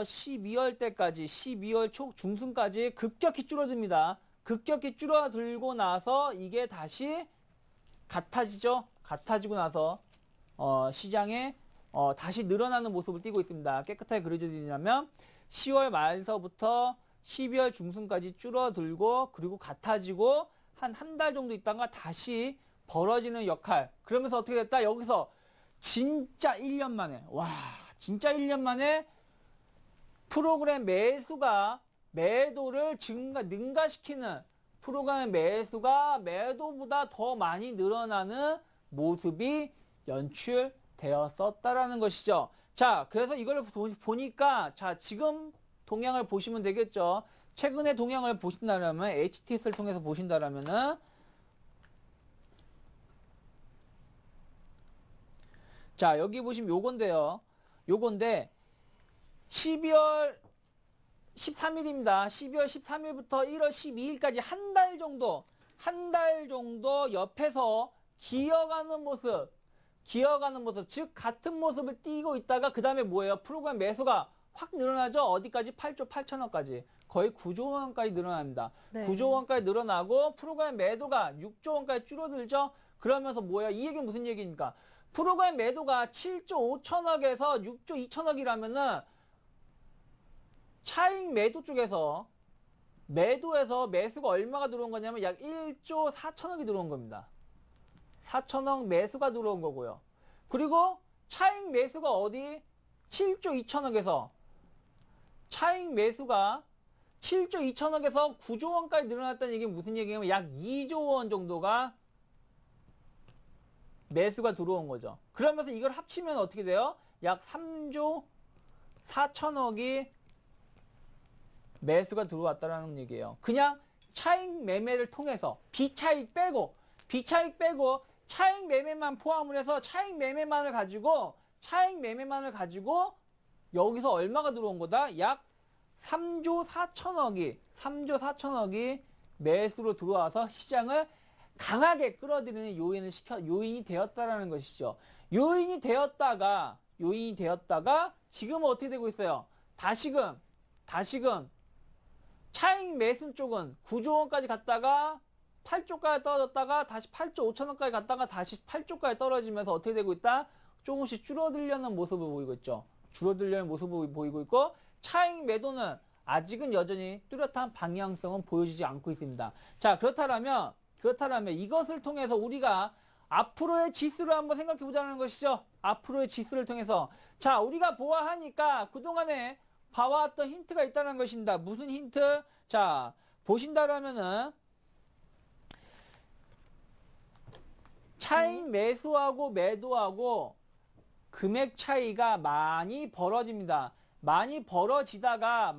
12월 때까지 12월 초 중순까지 급격히 줄어듭니다. 급격히 줄어들고 나서 이게 다시 같아지죠. 같아지고 나서 시장에 다시 늘어나는 모습을 띠고 있습니다. 깨끗하게 그려지냐면 10월 말서부터 12월 중순까지 줄어들고 그리고 같아지고 한 달 정도 있다가 다시 벌어지는 역할. 그러면서 어떻게 됐다? 여기서 진짜 1년 만에, 와, 진짜 1년 만에 프로그램 매수가 매도를 능가시키는 프로그램 매수가 매도보다 더 많이 늘어나는 모습이 연출되었었다라는 것이죠. 자, 그래서 이걸 보니까, 자, 지금 동향을 보시면 되겠죠. 최근의 동향을 보신다면, HTS를 통해서 보신다면은, 자, 여기 보시면 요건데요. 요건데, 12월 13일입니다. 12월 13일부터 1월 12일까지 한 달 정도 옆에서 기어가는 모습, 즉 같은 모습을 띄고 있다가 그 다음에 뭐예요? 프로그램 매수가 확 늘어나죠? 어디까지? 8조 8천억까지. 거의 9조 원까지 늘어납니다. 네. 9조 원까지 늘어나고 프로그램 매도가 6조 원까지 줄어들죠? 그러면서 뭐야? 이 얘기는 무슨 얘기입니까? 프로그램 매도가 7조 5천억에서 6조 2천억이라면은 차익 매도 쪽에서 매도에서 매수가 얼마가 들어온 거냐면 약 1조 4천억이 들어온 겁니다. 4천억 매수가 들어온 거고요. 그리고 차익 매수가 어디? 7조 2천억에서 차익 매수가 7조 2천억에서 9조 원까지 늘어났다는 얘기는 무슨 얘기냐면 약 2조 원 정도가 매수가 들어온 거죠. 그러면서 이걸 합치면 어떻게 돼요? 약 3조 4천억이 매수가 들어왔다라는 얘기예요. 그냥 차익 매매를 통해서 비차익 빼고 차익 매매만 포함을 해서 차익 매매만을 가지고 여기서 얼마가 들어온 거다? 약 3조 4천억이 매수로 들어와서 시장을 강하게 끌어들이는 요인이 되었다라는 것이죠. 요인이 되었다가 지금은 어떻게 되고 있어요? 다시금 차익 매수 쪽은 9조 원까지 갔다가 8조까지 떨어졌다가 다시 8조 5천원까지 갔다가 다시 8조까지 떨어지면서 어떻게 되고 있다? 조금씩 줄어들려는 모습을 보이고 있죠. 줄어들려는 모습을 보이고 있고 차익 매도는 아직은 여전히 뚜렷한 방향성은 보여지지 않고 있습니다. 자, 그렇다면 이것을 통해서 우리가 앞으로의 지수를 한번 생각해 보자는 것이죠. 앞으로의 지수를 통해서. 자, 우리가 보아하니까 그동안에 봐왔던 힌트가 있다는 것입니다. 무슨 힌트? 자, 보신다라면은 차익 매수하고 매도하고 금액 차이가 많이 벌어집니다. 많이 벌어지다가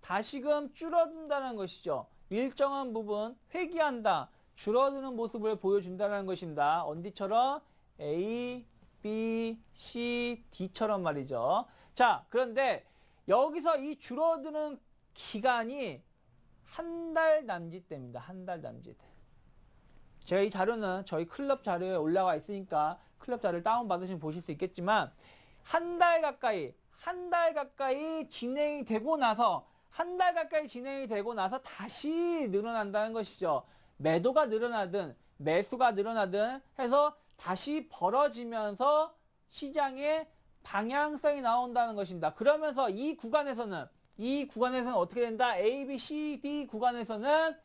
다시금 줄어든다는 것이죠. 일정한 부분 회귀한다. 줄어드는 모습을 보여준다는 것입니다. 언디처럼 A, B, C, D처럼 말이죠. 자, 그런데 여기서 이 줄어드는 기간이 한 달 남짓 됩니다. 한 달 남짓. 제가 이 자료는 저희 클럽 자료에 올라와 있으니까 클럽 자료를 다운받으시면 보실 수 있겠지만 한 달 가까이 진행이 되고 나서 다시 늘어난다는 것이죠. 매도가 늘어나든 매수가 늘어나든 해서 다시 벌어지면서 시장의 방향성이 나온다는 것입니다. 그러면서 이 구간에서는 어떻게 된다? A, B, C, D 구간에서는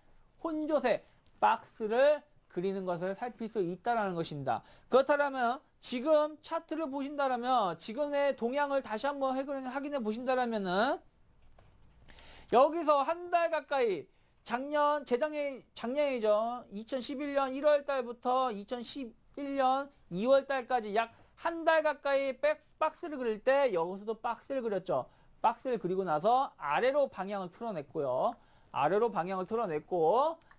혼조세 박스를 그리는 것을 살필 수 있다는 것입니다. 그렇다면 지금 차트를 보신다면 지금의 동향을 다시 한번 확인해 보신다면은 여기서 한 달 가까이 작년이죠. 2011년 1월 달부터 2011년 2월 달까지 약 한 달 가까이 박스를 그릴 때 여기서도 박스를 그렸죠. 박스를 그리고 나서 아래로 방향을 틀어냈고요.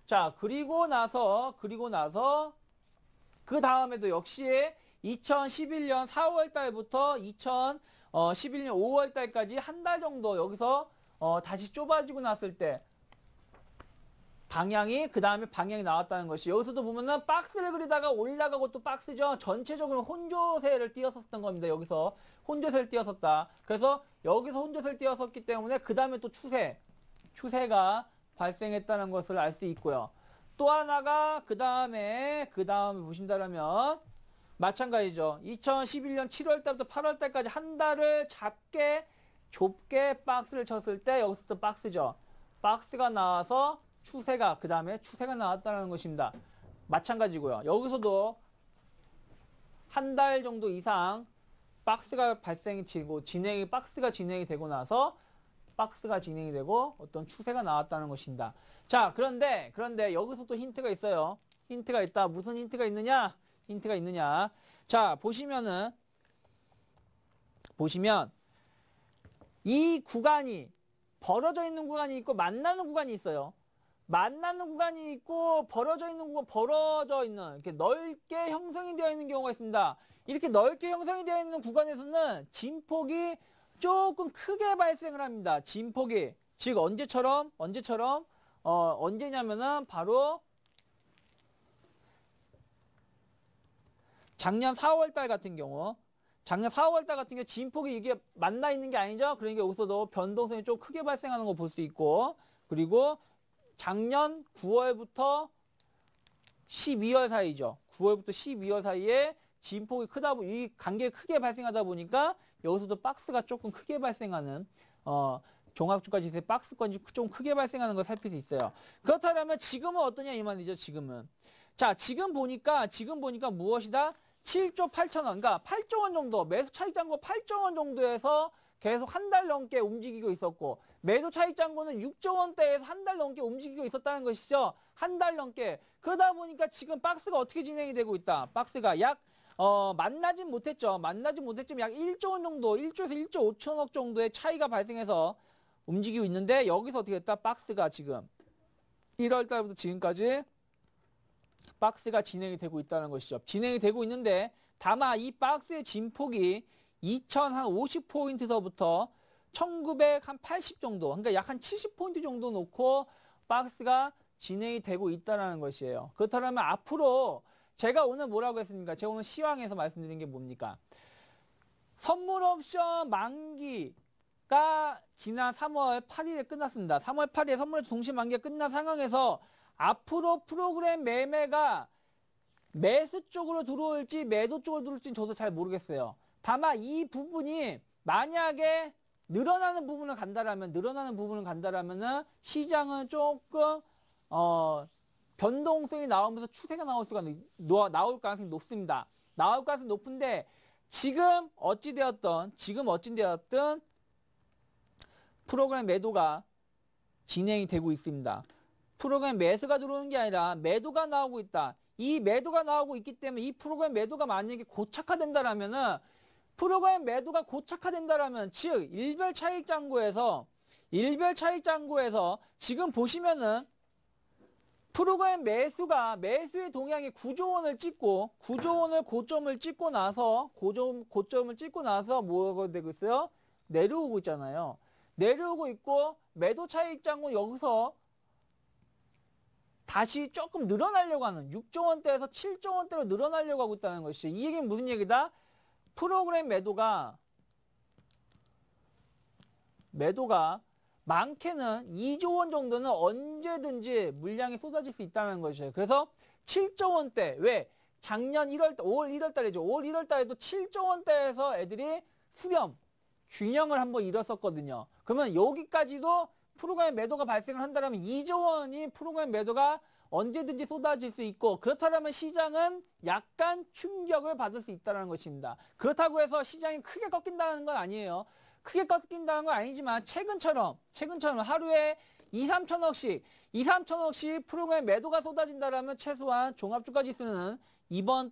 자, 그리고 나서 그 다음에도 역시 2011년 4월 달부터 2011년 5월 달까지 한 달 정도 여기서 다시 좁아지고 났을 때 그 다음에 방향이 나왔다는 것이 여기서도 보면은 박스를 그리다가 올라가고 또 박스죠. 전체적으로 혼조세를 띄었었던 겁니다. 여기서 혼조세를 띄었었다. 그래서 여기서 혼조세를 띄었었기 때문에 그 다음에 또 추세가 발생했다는 것을 알 수 있고요. 또 하나가 그 다음에 보신다면 마찬가지죠. 2011년 7월 달부터 8월 달까지 한 달을 좁게 박스를 쳤을 때 여기서 또 박스죠. 박스가 나와서 그 다음에 추세가 나왔다는 것입니다. 마찬가지고요. 여기서도 한 달 정도 이상 박스가 박스가 진행이 되고 나서 박스가 진행이 되고 어떤 추세가 나왔다는 것입니다. 자, 그런데 여기서 또 힌트가 있어요. 힌트가 있다. 무슨 힌트가 있느냐? 자, 보시면 이 구간이 벌어져 있는 구간이 있고 만나는 구간이 있어요. 만나는 구간이 있고 벌어져 있는 이렇게 넓게 형성이 되어 있는 경우가 있습니다. 이렇게 넓게 형성이 되어 있는 구간에서는 진폭이 조금 크게 발생을 합니다. 진폭이. 즉 언제냐면은 바로 작년 4월달 같은 경우 진폭이 이게 만나 있는 게 아니죠. 그러니까 여기서도 변동성이 좀 크게 발생하는 거 볼 수 있고, 그리고 작년 9월부터 12월 사이죠. 9월부터 12월 사이에 진폭이 이 관계가 크게 발생하다 보니까 여기서도 박스가 조금 크게 발생하는 종합주가 지수의 박스권이 좀 크게 발생하는 걸 살필 수 있어요. 그렇다면 지금은 어떠냐 이 말이죠. 지금은. 자, 지금 보니까 무엇이다? 7조 8천원, 그러니까 8조 원 정도, 매수 차익 잔고 8조 원 정도에서 계속 한 달 넘게 움직이고 있었고, 매도 차익 잔고는 6조 원대에서 한 달 넘게 움직이고 있었다는 것이죠. 한 달 넘게. 그러다 보니까 지금 박스가 어떻게 진행이 되고 있다. 박스가 만나진 못했지만 약 1조 원 정도, 1조에서 1조 5천억 정도의 차이가 발생해서 움직이고 있는데, 여기서 어떻게 됐다? 박스가 지금 1월 달부터 지금까지 박스가 진행이 되고 있다는 것이죠. 진행이 되고 있는데, 다만 이 박스의 진폭이 2050포인트서부터 1980 정도, 그러니까 약 한 70포인트 정도 놓고 박스가 진행이 되고 있다는 것이에요. 그렇다면 앞으로 제가 오늘 뭐라고 했습니까? 제가 오늘 시황에서 말씀드린 게 뭡니까? 선물 옵션 만기가 지난 3월 8일에 끝났습니다. 3월 8일에 선물 동시 만기가 끝난 상황에서 앞으로 프로그램 매매가 매수 쪽으로 들어올지 매도 쪽으로 들어올지 저도 잘 모르겠어요. 다만 이 부분이 만약에 늘어나는 부분을 간다라면은 시장은 조금 변동성이 나오면서 추세가 나올 가능성이 높습니다. 나올 가능성이 높은데, 지금 어찌되었든 프로그램 매도가 진행이 되고 있습니다. 프로그램 매수가 들어오는 게 아니라 매도가 나오고 있다. 이 매도가 나오고 있기 때문에 이 프로그램 매도가 만약에 고착화된다라면은, 즉 일별 차익 잔고에서 지금 보시면은 프로그램 매수의 동향이 9조 원을 찍고, 9조 원을 고점을 찍고 나서 뭐가 되고 있어요? 내려오고 있잖아요. 내려오고 있고, 매도 차익 잔고 여기서 다시 조금 늘어나려고 하는 6조 원대에서 7조 원대로 늘어나려고 하고 있다는 것이죠. 이 얘기는 무슨 얘기다? 프로그램 매도가 많게는 2조 원 정도는 언제든지 물량이 쏟아질 수 있다는 것이에요. 그래서 7조 원대, 왜? 작년 5월 1월 달이죠. 5월 1월 달에도 7조 원대에서 애들이 균형을 한번 잃었었거든요. 그러면 여기까지도 프로그램 매도가 발생을 한다면 2조 원이 프로그램 매도가 언제든지 쏟아질 수 있고, 그렇다면 시장은 약간 충격을 받을 수 있다는 것입니다. 그렇다고 해서 시장이 크게 꺾인다는 건 아니에요. 크게 꺾인다는 건 아니지만 최근처럼 하루에 2, 3천억씩 프로그램 매도가 쏟아진다면 최소한 종합주가 지수는 이번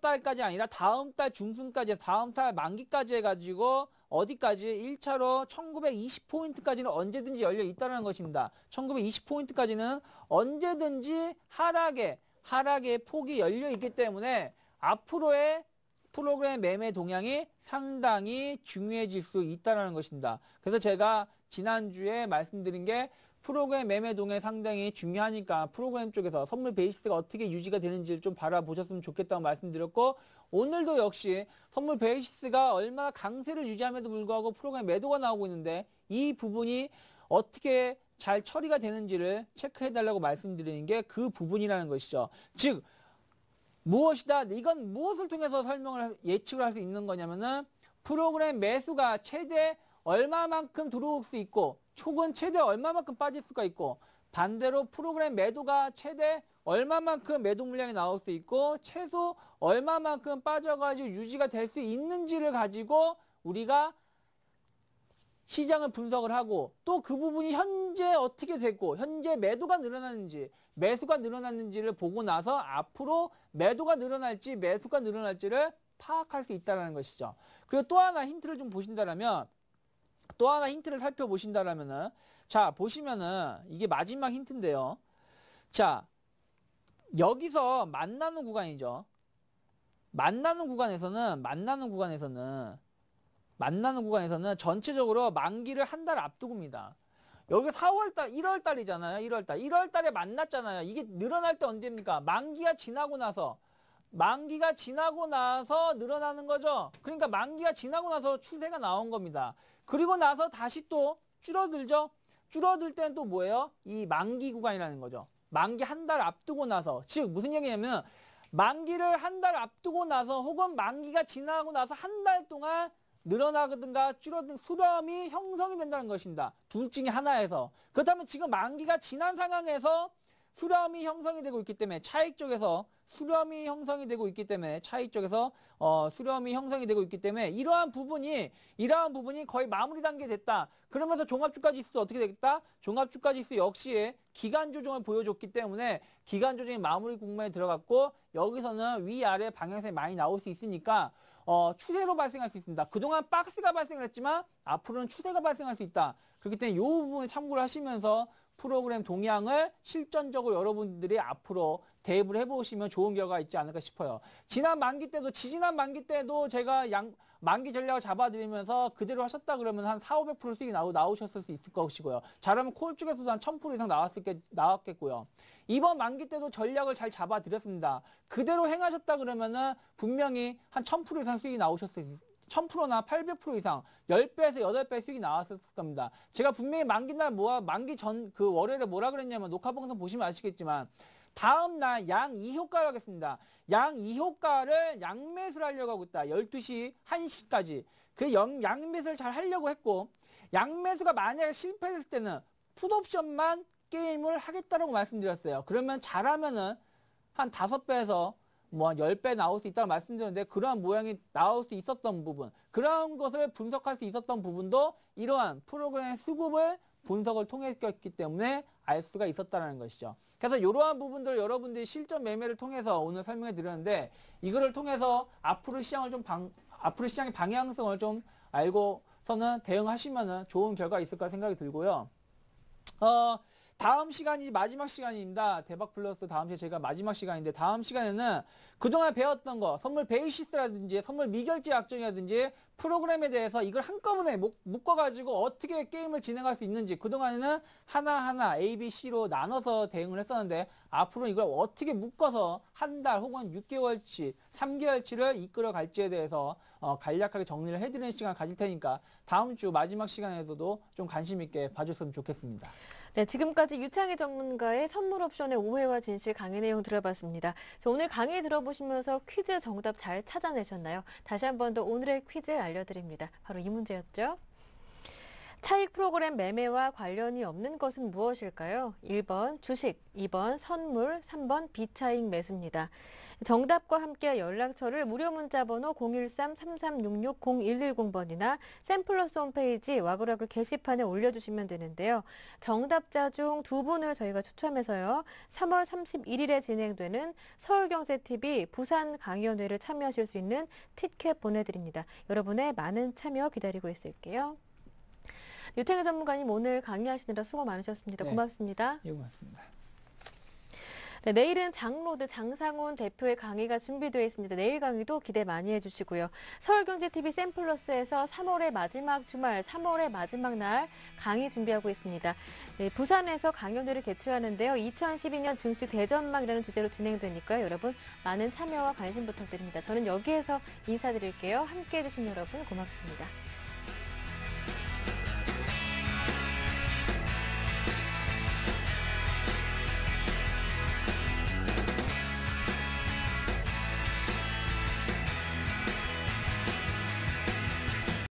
달까지 아니라 다음 달 중순까지, 다음 달 만기까지 해가지고 어디까지? 1차로 1920포인트까지는 언제든지 열려 있다는 것입니다. 1920포인트까지는 언제든지 하락의 폭이 열려 있기 때문에 앞으로의 프로그램 매매 동향이 상당히 중요해질 수 있다는 것입니다. 그래서 제가 지난주에 말씀드린 게 프로그램 매매 동향이 상당히 중요하니까 프로그램 쪽에서 선물 베이시스가 어떻게 유지가 되는지를 좀 바라보셨으면 좋겠다고 말씀드렸고, 오늘도 역시 선물 베이시스가 얼마나 강세를 유지함에도 불구하고 프로그램 매도가 나오고 있는데, 이 부분이 어떻게 잘 처리가 되는지를 체크해달라고 말씀드리는 게 그 부분이라는 것이죠. 즉 무엇이다? 이건 무엇을 통해서 예측을 할 수 있는 거냐면은, 프로그램 매수가 최대 얼마만큼 들어올 수 있고, 촉은 최대 얼마만큼 빠질 수가 있고, 반대로 프로그램 매도가 최대 얼마만큼 매도 물량이 나올 수 있고 최소 얼마만큼 빠져가지고 유지가 될 수 있는지를 가지고 우리가 시장을 분석을 하고 또 그 부분이 현재 어떻게 됐고 현재 매도가 늘어났는지 매수가 늘어났는지를 보고 나서 앞으로 매도가 늘어날지 매수가 늘어날지를 파악할 수 있다는 것이죠. 그리고 또 하나 힌트를 좀 보신다라면 또 하나 힌트를 살펴보신다라면은 자 보시면은 이게 마지막 힌트인데요. 자 여기서 만나는 구간이죠. 만나는 구간에서는 전체적으로 만기를 한 달 앞두고입니다. 여기 4월달, 1월달이잖아요. 1월달에 만났잖아요. 이게 늘어날 때 언제입니까? 만기가 지나고 나서 늘어나는 거죠. 그러니까 만기가 지나고 나서 추세가 나온 겁니다. 그리고 나서 다시 또 줄어들죠. 줄어들 때는 또 뭐예요? 이 만기 구간이라는 거죠. 만기 한 달 앞두고 나서, 즉 무슨 얘기냐면 만기를 한 달 앞두고 나서 혹은 만기가 지나고 나서 한 달 동안 늘어나든가 줄어든 수렴이 형성이 된다는 것입니다. 둘 중에 하나에서. 그렇다면 지금 만기가 지난 상황에서 수렴이 형성이 되고 있기 때문에 차익 쪽에서 수렴이 형성이 되고 있기 때문에 이러한 부분이 거의 마무리 단계 됐다. 그러면서 종합주가 지수도 어떻게 되겠다? 종합주가 지수 역시 기간 조정을 보여줬기 때문에 기간 조정이 마무리 국면에 들어갔고 여기서는 위아래 방향성이 많이 나올 수 있으니까 추세로 발생할 수 있습니다. 그동안 박스가 발생을 했지만 앞으로는 추세가 발생할 수 있다. 그렇기 때문에 이 부분을 참고를 하시면서 프로그램 동향을 실전적으로 여러분들이 앞으로 대입을 해보시면 좋은 결과가 있지 않을까 싶어요. 지지난 만기 때도 제가 만기 전략을 잡아드리면서 그대로 하셨다 그러면 한 4,500% 수익이 나오셨을 수 있을 것이고요. 잘하면 콜 쪽에서도 한 1,000% 이상 나왔겠고요. 이번 만기 때도 전략을 잘 잡아드렸습니다. 그대로 행하셨다 그러면은 분명히 한 1,000% 이상 수익이 나오셨을 수 있어요. 1000%나 800% 이상 10배에서 8배 수익이 나왔을 겁니다. 제가 분명히 만기 전 그 월요일에 뭐라 그랬냐면 녹화 방송 보시면 아시겠지만 다음날 양 2효과를 하겠습니다. 양 2효과를 양매수를 하려고 하고 있다. 12시, 1시까지. 그 양매수를 잘 하려고 했고 양매수가 만약에 실패했을 때는 풋옵션만 게임을 하겠다라고 말씀드렸어요. 그러면 잘하면은 한 5배에서 뭐 10배 나올 수 있다고 말씀드렸는데 그러한 모양이 나올 수 있었던 부분 그러한 것을 분석할 수 있었던 부분도 이러한 프로그램 수급을 분석을 통했기 때문에 알 수가 있었다는 것이죠. 그래서 이러한 부분들 여러분들이 실전 매매를 통해서 오늘 설명해 드렸는데 이거를 통해서 앞으로 시장의 방향성을 좀 알고서는 대응하시면은 좋은 결과가 있을 거라 생각이 들고요. 다음 시간이 마지막 시간입니다. 대박 플러스 다음 시간에 제가 마지막 시간인데 다음 시간에는 그동안 배웠던 거 선물 베이시스라든지 선물 미결제 약정이라든지 프로그램에 대해서 이걸 한꺼번에 묶어가지고 어떻게 게임을 진행할 수 있는지 그동안에는 하나하나 A, B, C로 나눠서 대응을 했었는데 앞으로 이걸 어떻게 묶어서 한 달 혹은 6개월치, 3개월치를 이끌어 갈지에 대해서 간략하게 정리를 해드리는 시간 가질 테니까 다음 주 마지막 시간에도 좀 관심 있게 봐줬으면 좋겠습니다. 네, 지금까지 유창희 전문가의 선물 옵션의 오해와 진실 강의 내용 들어봤습니다. 오늘 강의 들어보시면서 퀴즈 정답 잘 찾아내셨나요? 다시 한 번 더 오늘의 퀴즈 알려드립니다. 바로 이 문제였죠. 차익 프로그램 매매와 관련이 없는 것은 무엇일까요? 1번 주식, 2번 선물, 3번 비차익 매수입니다. 정답과 함께 연락처를 무료 문자 번호 013-3366-0110번이나 샘플러스 홈페이지 와글와글 게시판에 올려주시면 되는데요. 정답자 중 2분을 저희가 추첨해서요. 3월 31일에 진행되는 서울경제TV 부산 강연회를 참여하실 수 있는 티켓 보내드립니다. 여러분의 많은 참여 기다리고 있을게요. 유창희 전문가님 오늘 강의하시느라 수고 많으셨습니다. 네. 고맙습니다. 예, 고맙습니다. 네, 내일은 장로드 장상훈 대표의 강의가 준비되어 있습니다. 내일 강의도 기대 많이 해주시고요. 서울경제TV 샘플러스에서 3월의 마지막 주말, 3월의 마지막 날 강의 준비하고 있습니다. 네, 부산에서 강연회를 개최하는데요. 2012년 증시 대전망이라는 주제로 진행되니까요. 여러분 많은 참여와 관심 부탁드립니다. 저는 여기에서 인사드릴게요. 함께해 주신 여러분 고맙습니다.